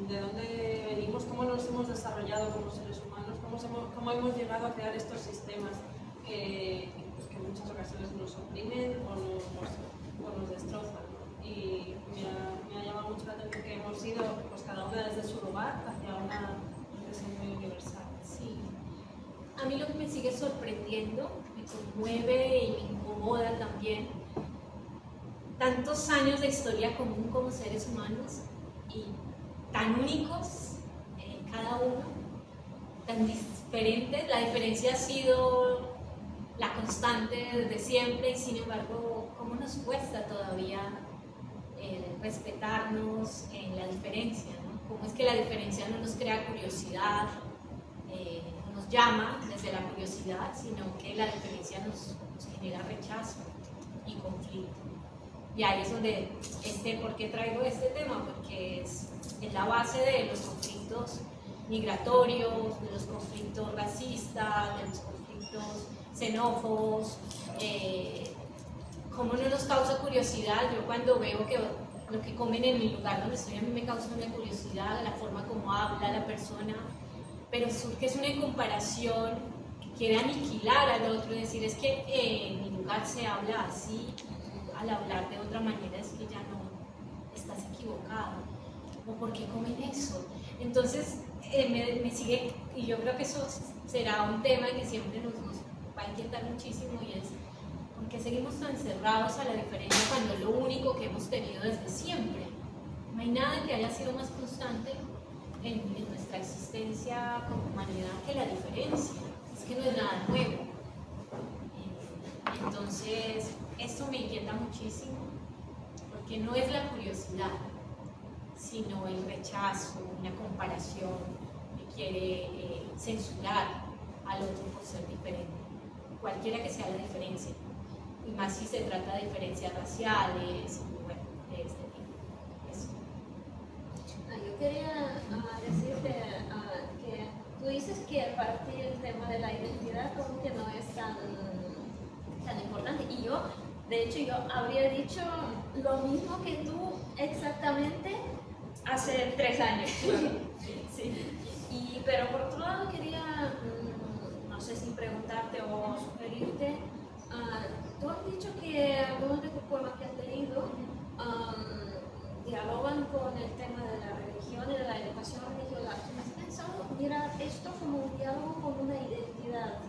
de dónde venimos, cómo nos hemos desarrollado como seres humanos, cómo hemos llegado a crear estos sistemas que en muchas ocasiones nos oprimen o nos destrozan. Y me ha llamado mucho la atención que hemos ido pues, cada una desde su lugar hacia una reflexión muy universal. Sí. A mí lo que me sigue sorprendiendo, me conmueve y me incomoda también, tantos años de historia común como seres humanos y tan únicos cada uno, tan diferentes. La diferencia ha sido la constante desde siempre y sin embargo, ¿cómo nos cuesta todavía respetarnos en la diferencia? ¿No? ¿Cómo es que la diferencia no nos crea curiosidad, no nos llama desde la curiosidad, sino que la diferencia nos genera rechazo y conflicto? Y ahí es donde, ¿por qué traigo este tema? Porque es la base de los conflictos migratorios, de los conflictos racistas, de los conflictos xenófobos. ¿Cómo no nos causa curiosidad? Yo cuando veo que lo que comen en el lugar donde estoy, a mí me causa una curiosidad, la forma como habla la persona, pero surge es una comparación que quiere aniquilar al otro, decir es que en mi lugar se habla así, al hablar de otra manera es que ya no estás equivocado, o ¿por qué comen eso? Entonces me sigue, y yo creo que eso será un tema que siempre nos va a inquietar muchísimo, y es ¿por qué seguimos tan cerrados a la diferencia cuando es lo único que hemos tenido desde siempre? No hay nada que haya sido más constante en nuestra existencia como humanidad que la diferencia, es que no es nada nuevo. Entonces esto me inquieta muchísimo porque no es la curiosidad, sino el rechazo, una comparación que quiere censurar al otro por ser diferente, cualquiera que sea la diferencia, y más si se trata de diferencias raciales y bueno, de este tipo. Eso. Yo quería decirte que tú dices que para ti el tema de la identidad como que no es tan importante, y yo, de hecho, yo habría dicho lo mismo que tú exactamente, hace 3 años. Sí. Pero por otro lado quería, no sé si preguntarte o sugerirte, tú has dicho que algunos de tus poemas que has leído dialogan con el tema de la religión y de la educación religiosa. ¿Has pensado mirar esto como un diálogo con una identidad?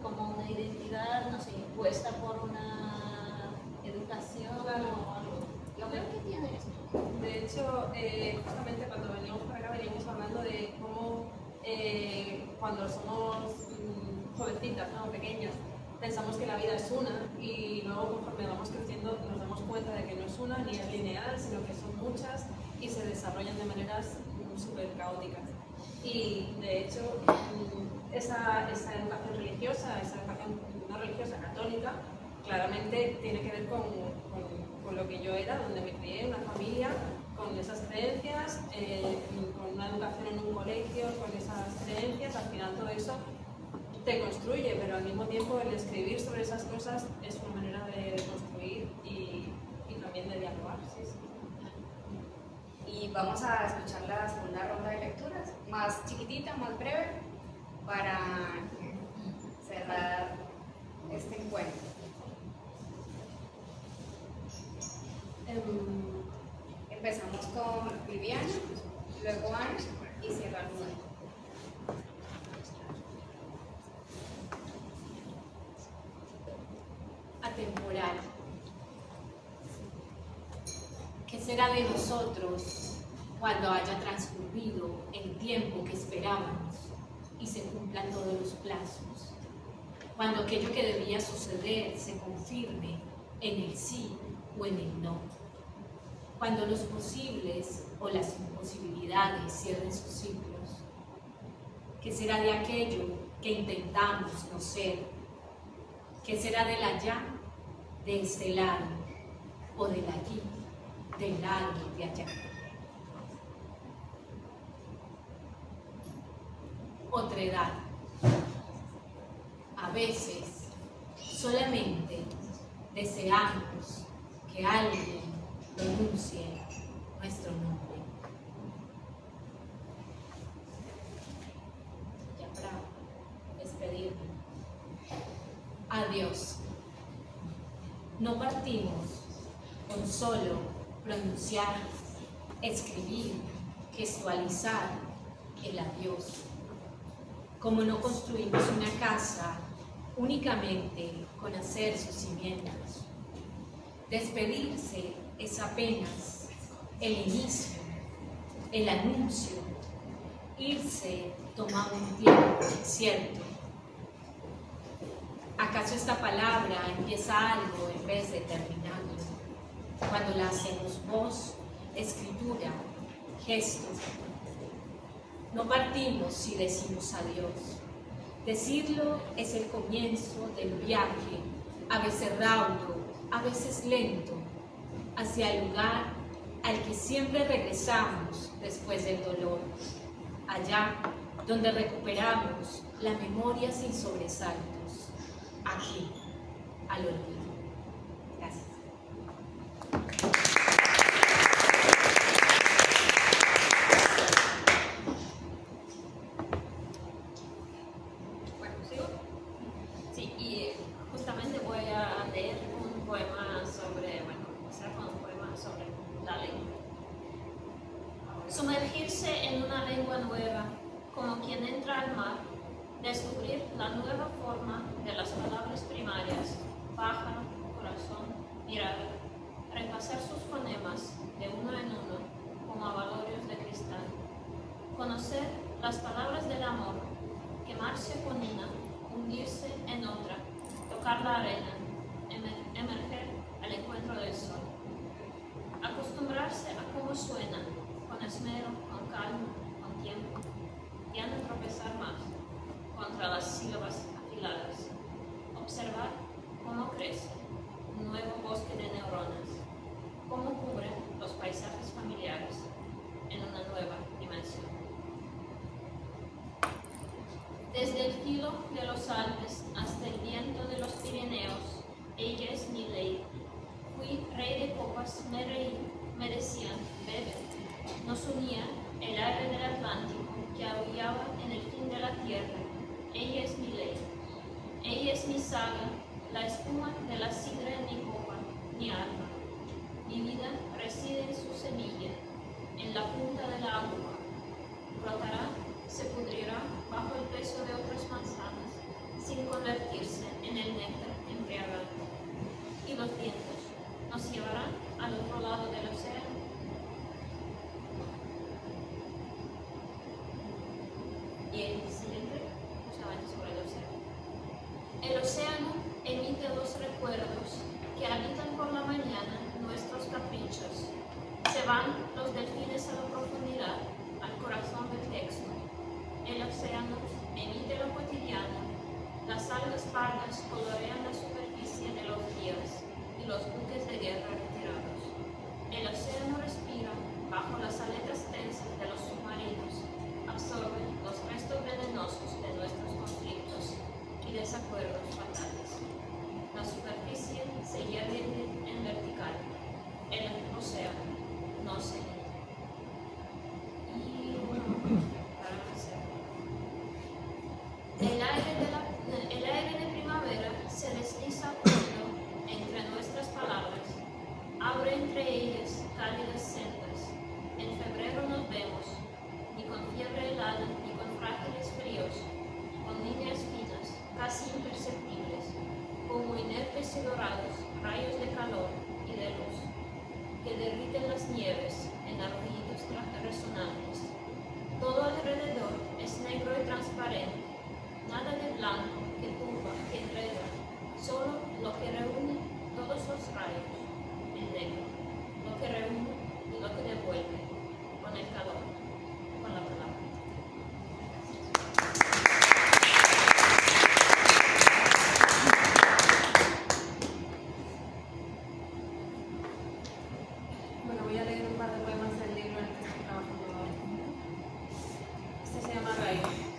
Como una identidad, no sé, impuesta por una educación o algo. Yo creo que tiene esto. De hecho, justamente cuando veníamos para acá veníamos hablando de cómo cuando somos jovencitas, ¿no? Pequeñas, pensamos que la vida es una y luego conforme vamos creciendo nos damos cuenta de que no es una ni es lineal, sino que son muchas y se desarrollan de maneras súper caóticas. Y de hecho, esa educación religiosa, esa educación no religiosa católica, claramente tiene que ver con lo que yo era, donde me crié, una familia, con esas creencias, con una educación en un colegio, con esas creencias. Al final todo eso te construye, pero al mismo tiempo el escribir sobre esas cosas es una manera de construir y también de dialogar. Sí, sí. Y vamos a escuchar la segunda ronda de lecturas, más chiquitita, más breve, para cerrar este encuentro. Empezamos con Viviana, luego Ana y cierra Luna. Atemporal. ¿Qué será de nosotros cuando haya transcurrido el tiempo que esperábamos y se cumplan todos los plazos? Cuando aquello que debía suceder se confirme en el sí o en el no. Cuando los posibles o las imposibilidades cierren sus ciclos. ¿Qué será de aquello que intentamos no ser? ¿Qué será del allá, de este lado, o del allí, del lado de allá? Otredad. A veces, solamente deseamos que alguien pronuncie nuestro nombre. Ya para despedirme. Adiós. No partimos con solo pronunciar, escribir, gestualizar el adiós. Como no construimos una casa únicamente con hacer sus cimientos. Despedirse es apenas el inicio, el anuncio. Irse toma un tiempo incierto. ¿Acaso esta palabra empieza algo en vez de terminarlo? Cuando la hacemos voz, escritura, gesto. No partimos si decimos adiós. Decirlo es el comienzo del viaje, a veces raudo, a veces lento, hacia el lugar al que siempre regresamos después del dolor, allá donde recuperamos la memoria sin sobresaltos, aquí, al olvido. Gracias. Bueno, ¿sigo? Sí, y justamente voy a leer un poema sobre, empezar con un poema sobre la lengua. Sumergirse en una lengua nueva, como quien entra al mar, descubrir la nueva forma de las palabras primarias, pájaro, corazón, mirada, repasar sus fonemas de uno en uno como avalorios de cristal, conocer las palabras del amor, quemarse con una, hundirse en otra, tocar la arena, emerger al encuentro del sol, acostumbrarse a cómo suena, con esmero, con calma, con tiempo, ya no tropezar más contra las sílabas afiladas, observar cómo crece un nuevo bosque de neuronas, cómo cubren los paisajes familiares en una nueva dimensión. Desde el filo de los Alpes hasta el viento de los Pirineos, ella es mi ley. Fui rey de copas, me reí, me decían, bebe, Nos unía el aire del Atlántico que aullaba en el fin de la tierra. Ella es mi ley. Ella es mi saga, la espuma de la sidra en mi copa, mi alma. Mi vida reside en su semilla, en la punta de la aguja. Brotará, se pudrirá bajo el peso de otras manzanas, sin convertirse en el néctar embriagante. Y los vientos nos llevarán al otro lado del océano. Y el siguiente, sobre el océano. El océano emite dos recuerdos que habitan por la mañana nuestros caprichos. Se van los delfines a la profundidad, al corazón del texto. El océano emite lo cotidiano. Las algas pardas colorean la superficie de los ríos y los buques de guerra retirados. El océano respira bajo las aletas tensas de los submarinos, absorbe los restos venenosos de nuestros conflictos y desacuerdos fatales. La superficie se hierve en vertical. El océano no se El aire de primavera se desliza húmedo entre nuestras palabras, abre entre ellas cálidas sendas. En febrero nos vemos, ni con fiebre helada, ni con frágiles fríos, con líneas finas, casi imperceptibles, como inertes y dorados rayos de calor y de luz, que derriten las nieves en arroyitos resonantes. Todo alrededor es negro y transparente, nada de blanco que turba, que enreda, solo lo que reúne todos los rayos, el negro, lo que reúne y lo que devuelve, con el calor, con la palabra. Bueno, voy a leer un par de poemas del libro en el que estoy trabajando ahora. Este se llama Raíz.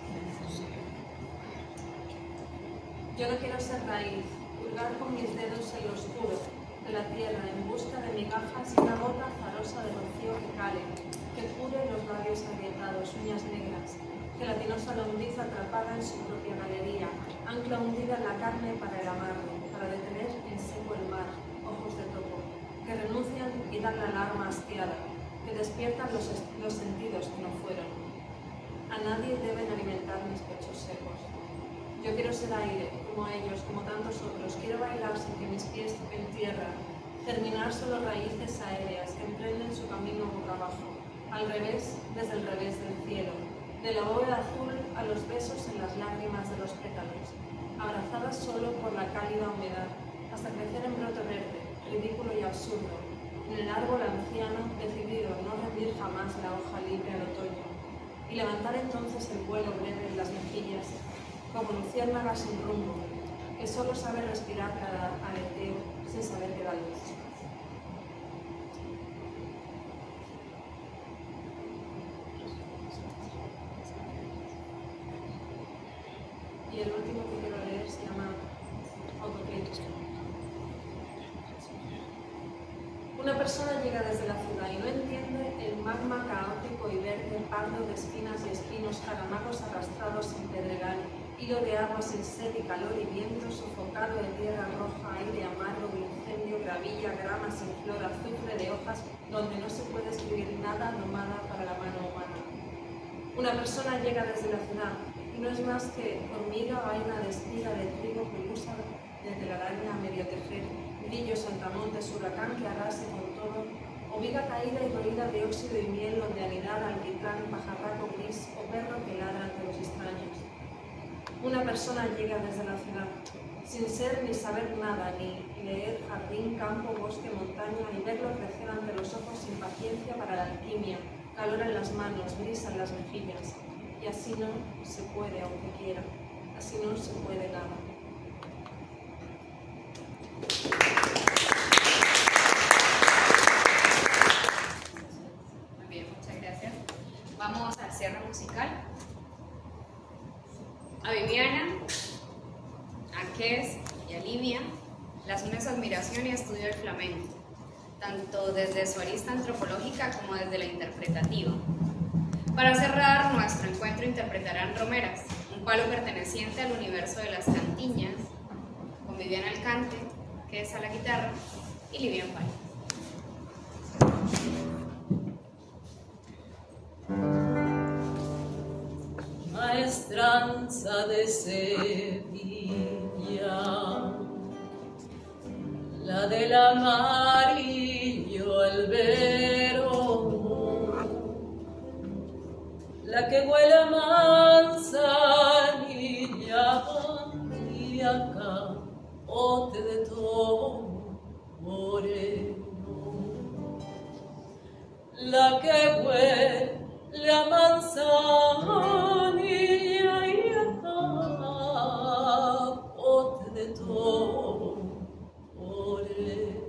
Yo no quiero ser raíz, hurgar con mis dedos en lo oscuro de la tierra en busca de migajas y una gota azarosa de rocío que cale, que cure los labios agrietados, uñas negras, gelatinosa lombriz atrapada en su propia galería, ancla hundida en la carne para el amargo, para detener en seco el mar, ojos de topo, que renuncian y dan la alarma hastiada, que despiertan los sentidos que no fueron. A nadie deben alimentar mis pechos secos. Yo quiero ser aire, como ellos, como tantos otros. Quiero bailar sin que mis pies toquen tierra, terminar solo raíces aéreas que emprenden su camino boca abajo, al revés, desde el revés del cielo, de la bóveda azul a los besos en las lágrimas de los pétalos, abrazadas solo por la cálida humedad, hasta crecer en brote verde, ridículo y absurdo, en el árbol anciano, decidido no rendir jamás la hoja libre al otoño, y levantar entonces el vuelo breve en las mejillas, como luciérnaga sin rumbo, que solo sabe respirar cada aleteo sin saber qué da luz. Y el último que quiero leer se llama Autocrítica. Una persona llega desde la ciudad y no entiende el magma caótico y verde, pardo de espinas y espinos, jaramagos arrastrados sin pedregal, hilo de agua sin sed y calor y viento, sofocado de tierra roja, aire amargo de incendio, gravilla, grama sin flor, azufre de hojas, donde no se puede escribir nada nomada para la mano humana. Una persona llega desde la ciudad y no es más que hormiga, vaina de espiga de trigo, pelusa de telaraña a medio tejer, grillo, saltamontes, huracán que arrase con todo, o viga caída y roída de óxido y miel donde anidar alquitrán, pajarraco gris o perro que ladra ante los extraños. Una persona llega desde la ciudad, sin ser ni saber nada, ni leer jardín, campo, bosque, montaña, y verlo crecer ante los ojos sin paciencia para la alquimia, calor en las manos, brisa en las mejillas. Y así no se puede, aunque quiera, así no se puede nada. Muy bien, muchas gracias. Vamos al cierre musical. A Viviana, a Kes y a Livia las une su admiración y estudio del flamenco. tanto desde su arista antropológica como desde la interpretativa. Para cerrar nuestro encuentro interpretarán Romeras, un palo perteneciente al universo de las cantiñas, con Viviana Alcante, que es a la guitarra, y Livian Palo. Maestranza de Sevilla, la del amarillo albero, la que huele a manzanilla y acá bote de todo moreno, la que huele a manzanilla y acá bote de todo moreno.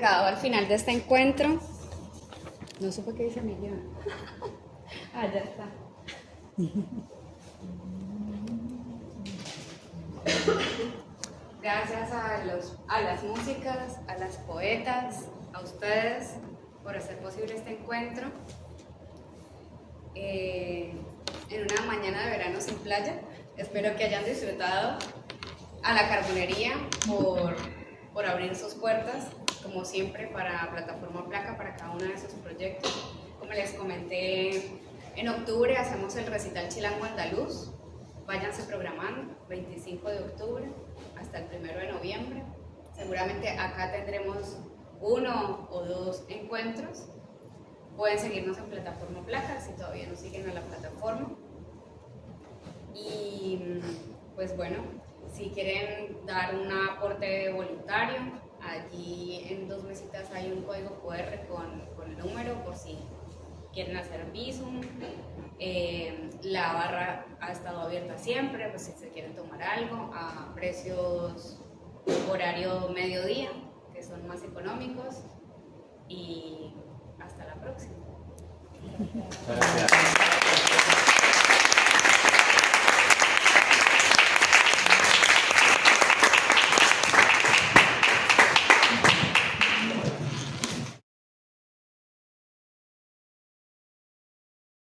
Al final de este encuentro. No supe qué dice mi guión. Ah, ya está. Gracias a las músicas, a las poetas, a ustedes por hacer posible este encuentro. En una mañana de verano sin playa. Espero que hayan disfrutado a la Carbonería por por abrir sus puertas, como siempre, para Plataforma Placa, para cada uno de sus proyectos. Como les comenté, en octubre hacemos el recital Chilango Andaluz. Váyanse programando, 25 de octubre hasta el 1 de noviembre. Seguramente acá tendremos 1 o 2 encuentros. Pueden seguirnos en Plataforma Placa si todavía no siguen a la plataforma. Y pues bueno, si quieren dar un aporte voluntario, allí en 2 mesitas hay un código QR con el número por si quieren hacer Bizum. La barra ha estado abierta siempre, pues si se quieren tomar algo a precios horario mediodía, que son más económicos. Y hasta la próxima. Gracias.